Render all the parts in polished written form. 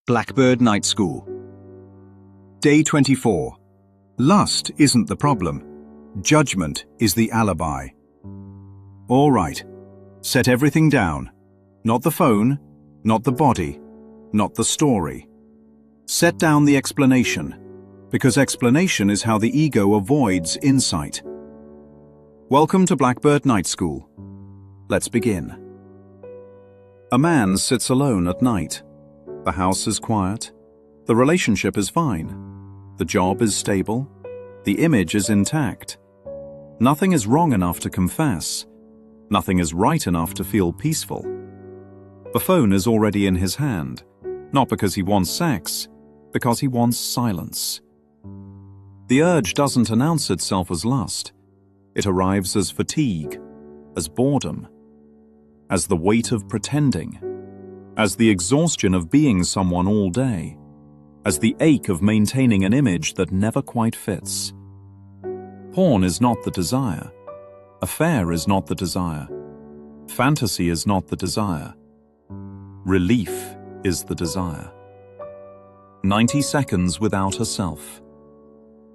Blackbird Night School. Day 24. Lust isn't the problem. Judgment is the alibi. All right. Set everything down. Not the phone, not the body, not the story. Set down the explanation, because explanation is how the ego avoids insight. Welcome to Blackbird Night School. Let's begin. A man sits alone at night. The house is quiet. The relationship is fine. The job is stable. The image is intact. Nothing is wrong enough to confess. Nothing is right enough to feel peaceful. The phone is already in his hand, not because he wants sex, because he wants silence. The urge doesn't announce itself as lust. It arrives as fatigue, as boredom, as the weight of pretending, as the exhaustion of being someone all day, as the ache of maintaining an image that never quite fits. Porn is not the desire. Affair is not the desire. Fantasy is not the desire. Relief is the desire. 90 seconds without herself.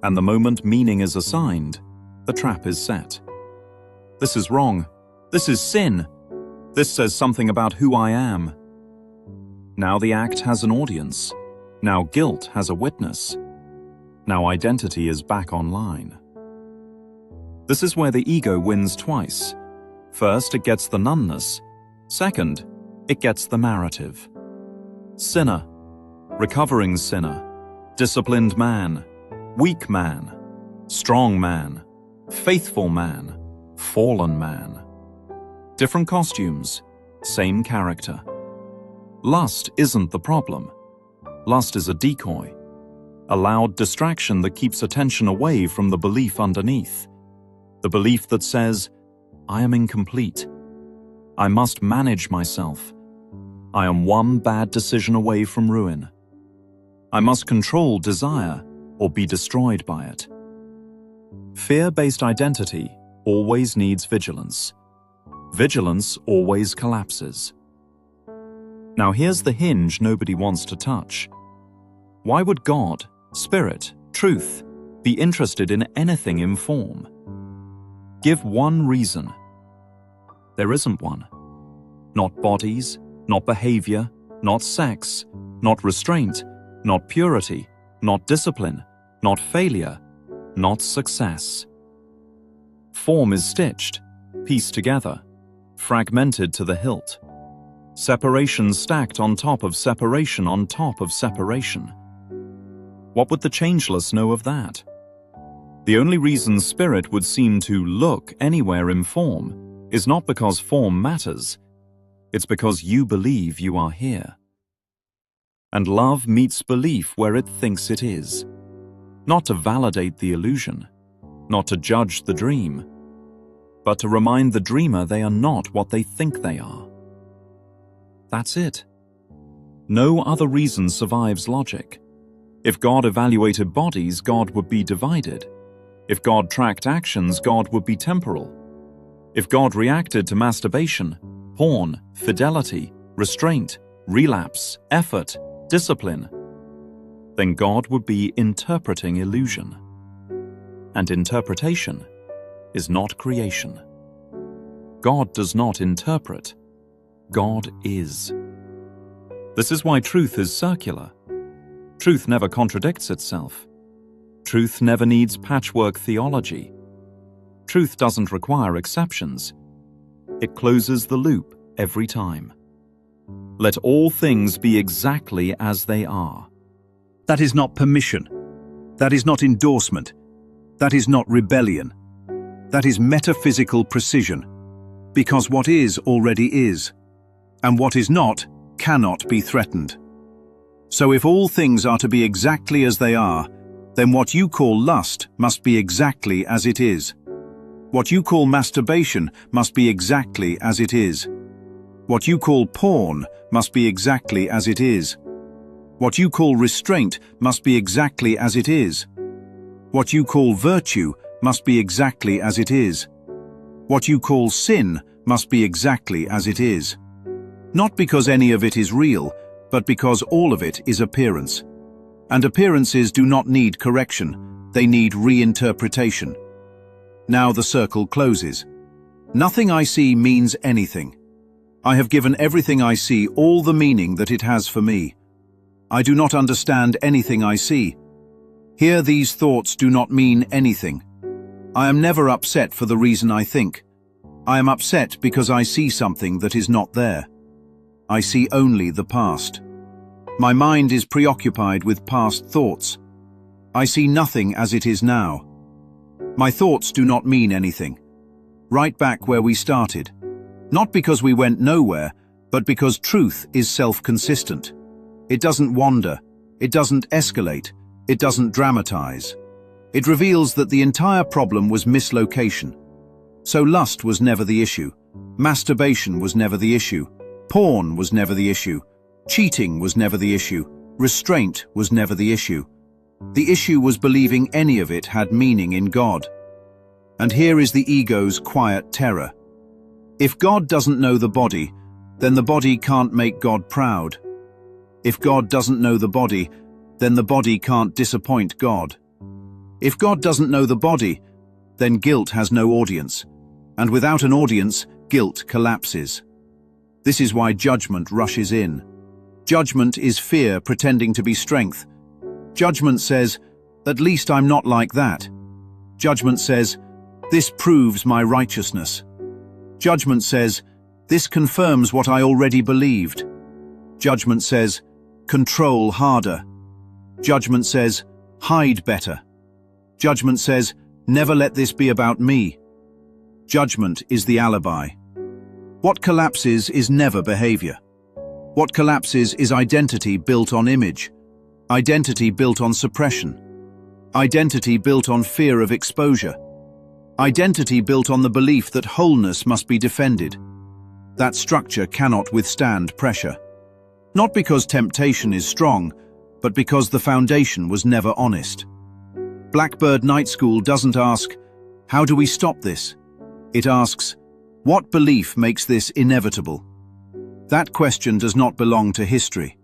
And the moment meaning is assigned, the trap is set. This is wrong. This is sin. This says something about who I am. Now the act has an audience. Now guilt has a witness. Now identity is back online. This is where the ego wins twice. First, it gets the numbness. Second, it gets the narrative. Sinner, recovering sinner, disciplined man, weak man, strong man, faithful man, fallen man. Different costumes, same character. Lust isn't the problem. Lust is a decoy, a loud distraction that keeps attention away from the belief underneath. The belief that says, I am incomplete. I must manage myself. I am one bad decision away from ruin. I must control desire or be destroyed by it. Fear-based identity always needs vigilance. Vigilance always collapses. Now here's the hinge nobody wants to touch. Why would God, spirit, truth, be interested in anything in form? Give one reason. There isn't one. Not bodies, not behavior, not sex, not restraint, not purity, not discipline, not failure, not success. Form is stitched, pieced together, fragmented to the hilt. Separation stacked on top of separation on top of separation. What would the changeless know of that? The only reason spirit would seem to look anywhere in form is not because form matters, it's because you believe you are here. And love meets belief where it thinks it is. Not to validate the illusion, not to judge the dream, but to remind the dreamer they are not what they think they are. That's it. No other reason survives logic. If God evaluated bodies, God would be divided. If God tracked actions, God would be temporal. If God reacted to masturbation, porn, fidelity, restraint, relapse, effort, discipline, then God would be interpreting illusion. And interpretation is not creation. God does not interpret. God is. This is why truth is circular. Truth never contradicts itself. Truth never needs patchwork theology. Truth doesn't require exceptions. It closes the loop every time. Let all things be exactly as they are. That is not permission. That is not endorsement. That is not rebellion. That is metaphysical precision. Because what is already is. And what is not cannot be threatened. So if all things are to be exactly as they are, then what you call lust must be exactly as it is. What you call masturbation must be exactly as it is. What you call porn must be exactly as it is. What you call restraint must be exactly as it is. What you call virtue must be exactly as it is. What you call sin must be exactly as it is. Not because any of it is real, but because all of it is appearance. And appearances do not need correction, they need reinterpretation. Now the circle closes. Nothing I see means anything. I have given everything I see all the meaning that it has for me. I do not understand anything I see. Here these thoughts do not mean anything. I am never upset for the reason I think. I am upset because I see something that is not there. I see only the past. My mind is preoccupied with past thoughts. I see nothing as it is now. My thoughts do not mean anything. Right back where we started. Not because we went nowhere, but because truth is self-consistent. It doesn't wander. It doesn't escalate. It doesn't dramatize. It reveals that the entire problem was mislocation. So lust was never the issue. Masturbation was never the issue. Porn was never the issue. Cheating was never the issue. Restraint was never the issue. The issue was believing any of it had meaning in God. And here is the ego's quiet terror. If God doesn't know the body, then the body can't make God proud. If God doesn't know the body, then the body can't disappoint God. If God doesn't know the body, then guilt has no audience. And without an audience, guilt collapses. This is why judgment rushes in. Judgment is fear pretending to be strength. Judgment says, at least I'm not like that. Judgment says, this proves my righteousness. Judgment says, this confirms what I already believed. Judgment says, control harder. Judgment says, hide better. Judgment says, never let this be about me. Judgment is the alibi. What collapses is never behavior. What collapses is identity built on image, identity built on suppression, identity built on fear of exposure, identity built on the belief that wholeness must be defended. That structure cannot withstand pressure. Not because temptation is strong, but because the foundation was never honest. Blackbird Night School doesn't ask, how do we stop this? It asks, what belief makes this inevitable? That question does not belong to history.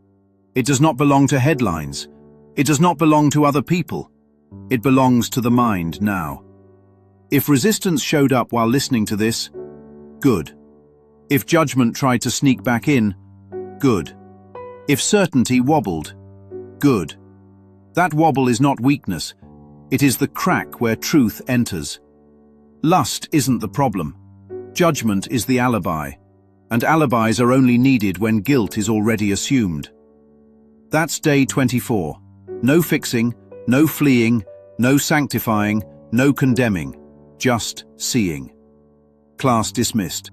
It does not belong to headlines. It does not belong to other people. It belongs to the mind now. If resistance showed up while listening to this, good. If judgment tried to sneak back in, good. If certainty wobbled, good. That wobble is not weakness. It is the crack where truth enters. Lust isn't the problem. Judgment is the alibi. And alibis are only needed when guilt is already assumed. That's day 24. No fixing, no fleeing, no sanctifying, no condemning, just seeing. Class dismissed.